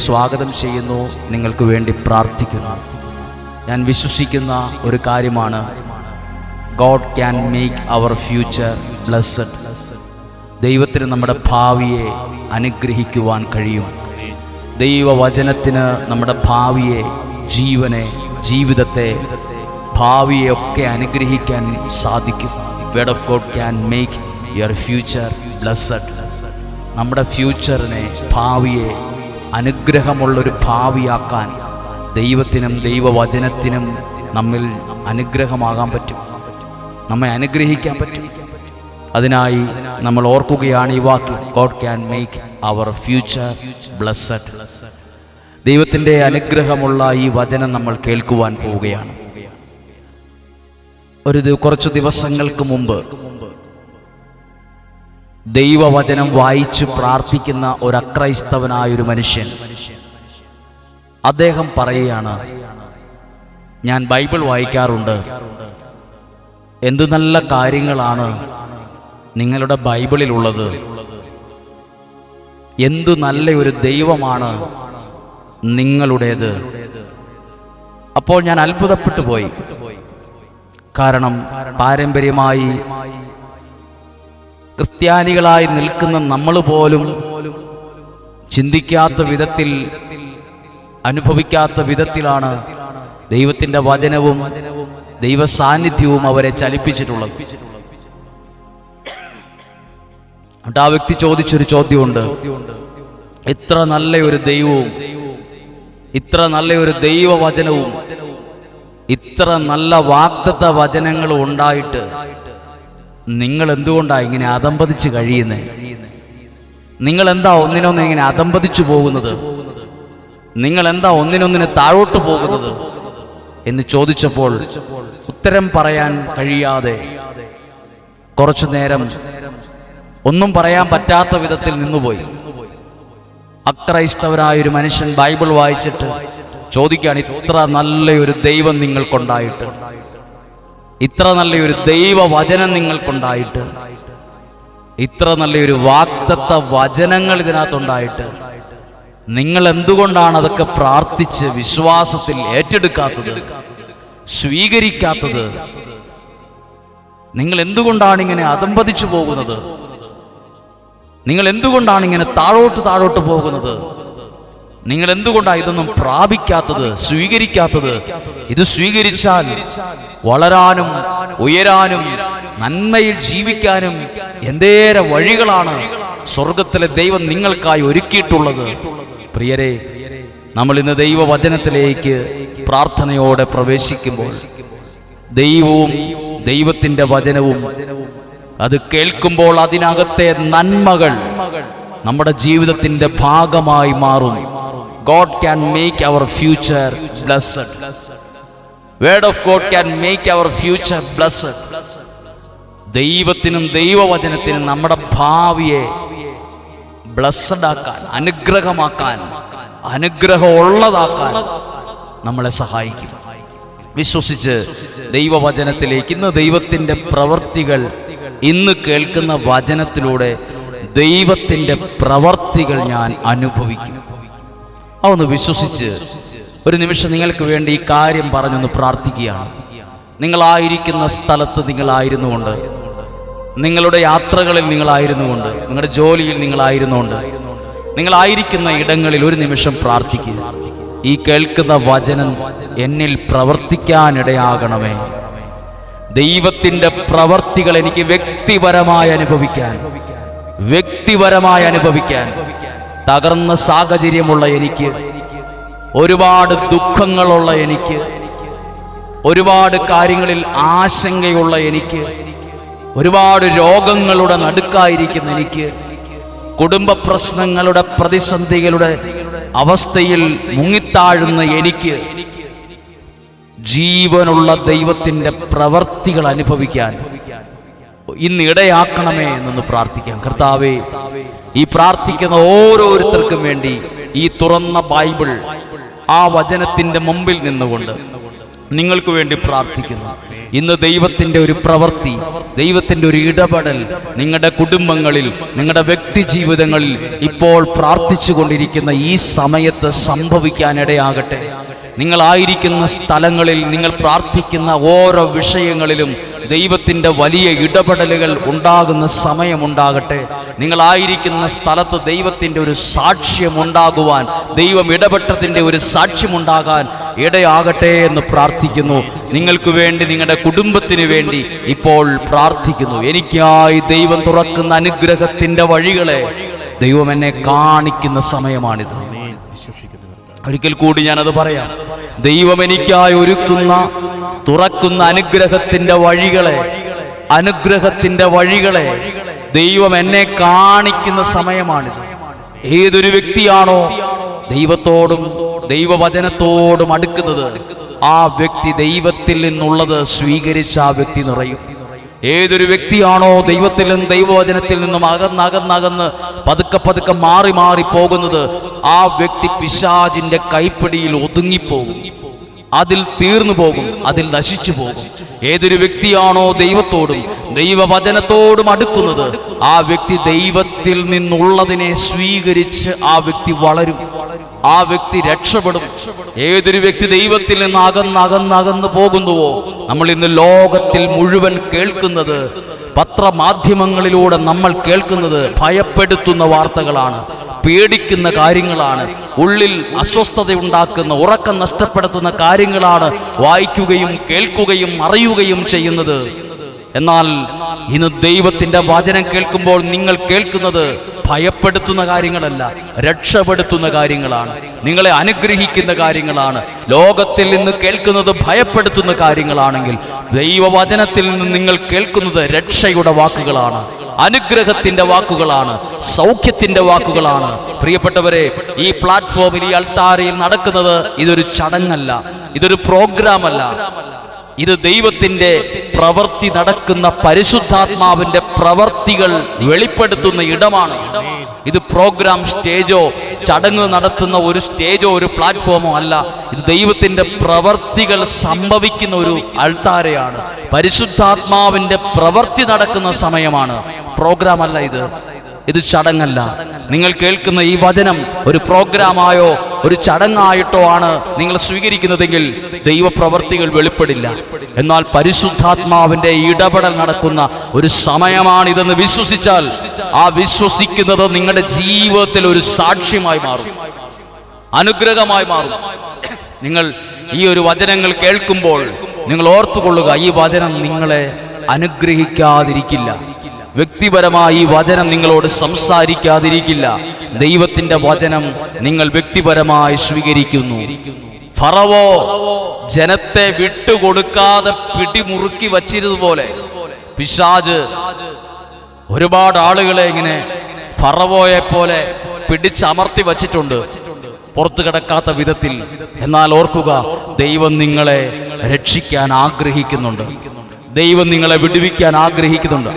സ്വാഗതം ചെയ്യുന്നു, നിങ്ങൾക്ക് വേണ്ടി പ്രാർത്ഥിക്കുന്നു. ഞാൻ വിശ്വസിക്കുന്ന ഒരു കാര്യമാണ്, God can make our future blessed. ദൈവത്തിന് നമ്മുടെ ഭാവിയെ അനുഗ്രഹിക്കുവാൻ കഴിയും. ദൈവവചനത്തിന് നമ്മുടെ ഭാവിയെ, ജീവനെ, ജീവിതത്തെ, ഭാവിയെ ഒക്കെ അനുഗ്രഹിക്കാൻ സാധിക്കും. Word of God can make your future blessed. നമ്മുടെ ഫ്യൂച്ചറിനെ, ഭാവിയെ അനുഗ്രഹമുള്ളൊരു ഭാവിയാക്കാൻ ദൈവത്തിനും ദൈവവചനത്തിനും നമ്മിൽ അനുഗ്രഹമാകാൻ പറ്റും, നമ്മെ അനുഗ്രഹിക്കാൻ പറ്റും. അതിനായി നമ്മൾ ഓർക്കുകയാണ് ഈ വാക്യം, God can make our future blessed. ദൈവത്തിൻ്റെ അനുഗ്രഹമുള്ള ഈ വചനം നമ്മൾ കേൾക്കുവാൻ പോവുകയാണ്. കുറച്ചു ദിവസങ്ങൾക്ക് മുമ്പ് ദൈവവചനം വായിച്ചു പ്രാർത്ഥിക്കുന്ന ഒരു അക്രൈസ്തവനായൊരു മനുഷ്യൻ, അദ്ദേഹം പറയുകയാണ്, ഞാൻ ബൈബിൾ വായിക്കാറുണ്ട്, എന്തു നല്ല കാര്യങ്ങളാണ് നിങ്ങളുടെ ബൈബിളിലുള്ളത്, എന്തു നല്ല ഒരു ദൈവമാണ് നിങ്ങളുടേത്. അപ്പോൾ ഞാൻ അത്ഭുതപ്പെട്ടു പോയി. കാരണം പാരമ്പര്യമായി ക്രിസ്ത്യാനികളായി നിൽക്കുന്ന നമ്മൾ പോലും ചിന്തിക്കാത്ത വിധത്തിൽ, അനുഭവിക്കാത്ത വിധത്തിലാണ് ദൈവത്തിൻ്റെ വചനവും ദൈവ സാന്നിധ്യവും അവരെ ചലിപ്പിച്ചിട്ടുള്ളത്. എന്നിട്ട് ആ വ്യക്തി ചോദിച്ചൊരു ചോദ്യമുണ്ട്, ഇത്ര നല്ലൊരു ദൈവവും, ഇത്ര നല്ലൊരു ദൈവവചനവും, ഇത്ര നല്ല വാഗ്ദത്ത വചനങ്ങളും ഉണ്ടായിട്ട് നിങ്ങൾ എന്തുകൊണ്ടാണ് ഇങ്ങനെ അധംപതിച്ച് കഴിയുന്നത്? നിങ്ങൾ എന്താ ഒന്നിനൊന്ന് ഇങ്ങനെ അധംപതിച്ചു പോകുന്നത്? നിങ്ങൾ എന്താ ഒന്നിനൊന്നിന് താഴോട്ട് പോകുന്നത് എന്ന് ചോദിച്ചപ്പോൾ ഉത്തരം പറയാൻ കഴിയാതെ കുറച്ചു നേരം ഒന്നും പറയാൻ പറ്റാത്ത വിധത്തിൽ നിന്നുപോയി. അക്രൈസ്തവരായൊരു മനുഷ്യൻ ബൈബിൾ വായിച്ചിട്ട് ചോദിക്കുകയാണ്, ഇത്ര നല്ലൊരു ദൈവം നിങ്ങൾക്കുണ്ടായിട്ട്, ഇത്ര നല്ലൊരു ദൈവവചനം നിങ്ങൾക്കുണ്ടായിട്ട്, ഇത്ര നല്ലൊരു വാഗ്ദത്ത വചനങ്ങൾ ഇതിനകത്തുണ്ടായിട്ട് നിങ്ങൾ എന്തുകൊണ്ടാണ് അതൊക്കെ പ്രാർത്ഥിച്ച് വിശ്വാസത്തിൽ ഏറ്റെടുക്കാത്തത്, സ്വീകരിക്കാത്തത്? നിങ്ങൾ എന്തുകൊണ്ടാണ് ഇങ്ങനെ അധംപതിച്ചു പോകുന്നത്? നിങ്ങൾ എന്തുകൊണ്ടാണ് ഇങ്ങനെ താഴോട്ട് പോകുന്നത്? നിങ്ങൾ എന്തുകൊണ്ടാണ് ഇതൊന്നും പ്രാപിക്കാത്തത്, സ്വീകരിക്കാത്തത്? ഇത് സ്വീകരിച്ചാൽ വളരാനും ഉയരാനും നന്മയിൽ ജീവിക്കാനും എന്തേറെ വഴികളാണ് സ്വർഗത്തിലെ ദൈവം നിങ്ങൾക്കായി ഒരുക്കിയിട്ടുള്ളത്. പ്രിയരെ, നമ്മൾ ഇന്ന് ദൈവവചനത്തിലേക്ക് പ്രാർത്ഥനയോടെ പ്രവേശിക്കുമ്പോൾ ദൈവവും ദൈവത്തിൻ്റെ വചനവും അത് കേൾക്കുമ്പോൾ അതിനകത്തെ നന്മകൾ നമ്മുടെ ജീവിതത്തിൻ്റെ ഭാഗമായി മാറും. God can make our future blessed. Word of God can make our future blessed. ദൈവത്തിനും ദൈവവചനത്തിനും നമ്മുടെ ഭാവിയെ ബ്ലെസ്സഡ് ആക്കാൻ, അനുഗ്രഹമാക്കാൻ, അനുഗ്രഹമുള്ളതാക്കാൻ നമ്മളെ സഹായിക്കും. വിശ്വസിച്ച് ദൈവവചനത്തിലേക്ക്, ഇന്ന് ദൈവത്തിൻ്റെ പ്രവർത്തികൾ, ഇന്ന് കേൾക്കുന്ന വചനത്തിലൂടെ ദൈവത്തിൻ്റെ പ്രവർത്തികൾ ഞാൻ അനുഭവിക്കും. അതൊന്ന് വിശ്വസിച്ച് ഒരു നിമിഷം നിങ്ങൾക്ക് വേണ്ടി ഈ കാര്യം പറഞ്ഞൊന്ന് പ്രാർത്ഥിക്കുകയാണ്. നിങ്ങളായിരിക്കുന്ന സ്ഥലത്ത് നിങ്ങളായിരുന്നുകൊണ്ട്, നിങ്ങളുടെ യാത്രകളിൽ നിങ്ങളായിരുന്നുകൊണ്ട്, നിങ്ങളുടെ ജോലിയിൽ നിങ്ങളായിരുന്നുകൊണ്ട്, നിങ്ങളായിരിക്കുന്ന ഇടങ്ങളിൽ ഒരു നിമിഷം പ്രാർത്ഥിക്കുക. ഈ കേൾക്കുന്ന വചനം എന്നിൽ പ്രവർത്തിക്കാനിടയാകണമേ. ദൈവത്തിൻ്റെ പ്രവർത്തികൾ എനിക്ക് വ്യക്തിപരമായി അനുഭവിക്കാൻ, തകർന്ന സാഹചര്യമുള്ള എനിക്ക്, ഒരുപാട് ദുഃഖങ്ങളുള്ള എനിക്ക്, ഒരുപാട് കാര്യങ്ങളിൽ ആശങ്കയുള്ള എനിക്ക്, ഒരുപാട് രോഗങ്ങളുടെ നടുക്കായിരിക്കുന്ന എനിക്ക്, കുടുംബ പ്രശ്നങ്ങളുടെ, പ്രതിസന്ധികളുടെ അവസ്ഥയിൽ മുങ്ങിത്താഴുന്ന എനിക്ക് ജീവനുള്ള ദൈവത്തിൻ്റെ പ്രവർത്തികൾ അനുഭവിക്കാൻ ഇന്ന് ഇടയാക്കണമേ എന്നൊന്ന് പ്രാർത്ഥിക്കാം. കർത്താവേ, ഈ പ്രാർത്ഥിക്കുന്ന ഓരോരുത്തർക്കും വേണ്ടി ഈ തുറന്ന ബൈബിൾ, ആ വചനത്തിൻ്റെ മുമ്പിൽ നിന്നുകൊണ്ട് നിങ്ങൾക്ക് വേണ്ടി പ്രാർത്ഥിക്കുന്നു. ഇന്ന് ദൈവത്തിൻ്റെ ഒരു പ്രവൃത്തി, ദൈവത്തിൻ്റെ ഒരു ഇടപെടൽ നിങ്ങളുടെ കുടുംബങ്ങളിൽ, നിങ്ങളുടെ വ്യക്തി ജീവിതങ്ങളിൽ ഇപ്പോൾ പ്രാർത്ഥിച്ചു കൊണ്ടിരിക്കുന്ന ഈ സമയത്ത് സംഭവിക്കാനിടയാകട്ടെ. നിങ്ങളായിരിക്കുന്ന സ്ഥലങ്ങളിൽ, നിങ്ങൾ പ്രാർത്ഥിക്കുന്ന ഓരോ വിഷയങ്ങളിലും ദൈവത്തിൻ്റെ വലിയ ഇടപെടലുകൾ ഉണ്ടാകുന്ന സമയമുണ്ടാകട്ടെ. നിങ്ങളായിരിക്കുന്ന സ്ഥലത്ത് ദൈവത്തിൻ്റെ ഒരു സാക്ഷ്യമുണ്ടാകുവാൻ, ദൈവം ഇടപെട്ടതിൻ്റെ ഒരു സാക്ഷ്യമുണ്ടാകാൻ ഇടയാകട്ടെ എന്ന് പ്രാർത്ഥിക്കുന്നു. നിങ്ങൾക്ക് വേണ്ടി, നിങ്ങളുടെ കുടുംബത്തിന് വേണ്ടി ഇപ്പോൾ പ്രാർത്ഥിക്കുന്നു. എനിക്കായി ദൈവം തുറക്കുന്ന അനുഗ്രഹത്തിൻ്റെ വഴികളെ ദൈവം എന്നെ കാണിക്കുന്ന സമയമാണിത്. ഒരിക്കൽ കൂടി ഞാനത് പറയാം. ദൈവം എനിക്കായി ഒരുക്കുന്ന, തുറക്കുന്ന അനുഗ്രഹത്തിന്റെ വഴികളെ ദൈവം എന്നെ കാണിക്കുന്ന സമയമാണിത്. ഏതൊരു വ്യക്തിയാണോ ദൈവത്തോടും ദൈവവചനത്തോടും അടുക്കുന്നത്, ആ വ്യക്തി ദൈവത്തിൽ നിന്നുള്ളത് സ്വീകരിച്ച ആ വ്യക്തി നിറയും. ഏതൊരു വ്യക്തിയാണോ ദൈവത്തിൽ നിന്നും ദൈവവചനത്തിൽ നിന്നും അകന്നകന്ന് പതുക്കെ മാറി മാറി പോകുന്നത്, ആ വ്യക്തി പിശാചിന്റെ കൈപ്പിടിയിൽ ഒതുങ്ങിപ്പോകും, അതിൽ തീർന്നു പോകും, അതിൽ നശിച്ചു പോകും. ഏതൊരു വ്യക്തിയാണോ ദൈവത്തോടും ദൈവവചനത്തോടും അടുക്കുന്നത്, ആ വ്യക്തി ദൈവത്തിൽ നിന്നുള്ളതിനെ സ്വീകരിച്ച് ആ വ്യക്തി വളരും, ആ വ്യക്തി രക്ഷപ്പെടും. ഏതൊരു വ്യക്തി ദൈവത്തിൽ നിന്ന് അകന്ന് പോകുന്നുവോ, നമ്മൾ ഇന്ന് ലോകത്തിൽ മുഴുവൻ കേൾക്കുന്നത്, പത്രമാധ്യമങ്ങളിലൂടെ നമ്മൾ കേൾക്കുന്നത് ഭയപ്പെടുത്തുന്ന വാർത്തകളാണ്, പേടിക്കുന്ന കാര്യങ്ങളാണ്, ഉള്ളിൽ അസ്വസ്ഥതയുണ്ടാക്കുന്ന, ഉറക്കം നഷ്ടപ്പെടുത്തുന്ന കാര്യങ്ങളാണ് വായിക്കുകയും കേൾക്കുകയും അറിയുകയും ചെയ്യുന്നത്. എന്നാൽ ഇന്ന് ദൈവത്തിന്റെ വചനം കേൾക്കുമ്പോൾ നിങ്ങൾ കേൾക്കുന്നത് ഭയപ്പെടുത്തുന്ന കാര്യങ്ങളല്ല, രക്ഷപ്പെടുത്തുന്ന കാര്യങ്ങളാണ്, നിങ്ങളെ അനുഗ്രഹിക്കുന്ന കാര്യങ്ങളാണ്. ലോകത്തിൽ നിന്ന് കേൾക്കുന്നത് ഭയപ്പെടുത്തുന്ന കാര്യങ്ങളാണെങ്കിൽ, ദൈവവചനത്തിൽ നിന്ന് നിങ്ങൾ കേൾക്കുന്നത് രക്ഷയുടെ വാക്കുകളാണ്, അനുഗ്രഹത്തിന്റെ വാക്കുകളാണ്, സൗഖ്യത്തിന്റെ വാക്കുകളാണ്. പ്രിയപ്പെട്ടവരെ, ഈ പ്ലാറ്റ്ഫോമിൽ, ഈ അൾത്താരയിൽ നടക്കുന്നത് ഇതൊരു ചടങ്ങല്ല, ഇതൊരു പ്രോഗ്രാമല്ല. ഇത് ദൈവത്തിന്റെ പ്രവൃത്തി നടക്കുന്ന, പരിശുദ്ധാത്മാവിന്റെ പ്രവൃത്തികൾ വെളിപ്പെടുത്തുന്ന ഇടമാണ്. ഇത് പ്രോഗ്രാം സ്റ്റേജോ ചടങ്ങ് നടത്തുന്ന ഒരു സ്റ്റേജോ ഒരു പ്ലാറ്റ്ഫോമോ അല്ല. ഇത് ദൈവത്തിന്റെ പ്രവൃത്തികൾ സംഭവിക്കുന്ന ഒരു അൾത്താരയാണ്. പരിശുദ്ധാത്മാവിന്റെ പ്രവൃത്തി നടക്കുന്ന സമയമാണ്. പ്രോഗ്രാം അല്ല ഇത് ചടങ്ങല്ല. നിങ്ങൾ കേൾക്കുന്ന ഈ വചനം ഒരു പ്രോഗ്രാമായോ ഒരു ചടങ്ങായിട്ടോ ആണ് നിങ്ങൾ സ്വീകരിക്കുന്നതെങ്കിൽ ദൈവപ്രവർത്തികൾ വെളിപ്പെടില്ല. എന്നാൽ പരിശുദ്ധാത്മാവിന്റെ ഇടപെടൽ നടക്കുന്ന ഒരു സമയമാണിതെന്ന് വിശ്വസിച്ചാൽ, ആ വിശ്വസിക്കുന്നത് നിങ്ങളുടെ ജീവിതത്തിൽ ഒരു സാക്ഷ്യമായി മാറും, അനുഗ്രഹമായി മാറും. നിങ്ങൾ ഈ ഒരു വചനങ്ങൾ കേൾക്കുമ്പോൾ നിങ്ങൾ ഓർത്തുകൊള്ളുക, ഈ വചനം നിങ്ങളെ അനുഗ്രഹിക്കാതിരിക്കില്ല. വ്യക്തിപരമായി ഈ വചനം നിങ്ങളോട് സംസാരിക്കാതിരിക്കില്ല. ദൈവത്തിന്റെ വചനം നിങ്ങൾ വ്യക്തിപരമായി സ്വീകരിക്കുന്നു. ഫറവോ ജനത്തെ വിട്ടുകൊടുക്കാതെ പിടിമുറുക്കി വച്ചിരുന്നതുപോലെ പിശാച് ഒരുപാട് ആളുകളെ ഇങ്ങനെ ഫറവോയെ പോലെ പിടിച്ചമർത്തി വച്ചിട്ടുണ്ട്, പുറത്തു കിടക്കാത്ത വിധത്തിൽ. എന്നാൽ ഓർക്കുക, ദൈവം നിങ്ങളെ രക്ഷിക്കാൻ ആഗ്രഹിക്കുന്നുണ്ട്, ദൈവം നിങ്ങളെ വിടുവിക്കാൻ ആഗ്രഹിക്കുന്നുണ്ട്.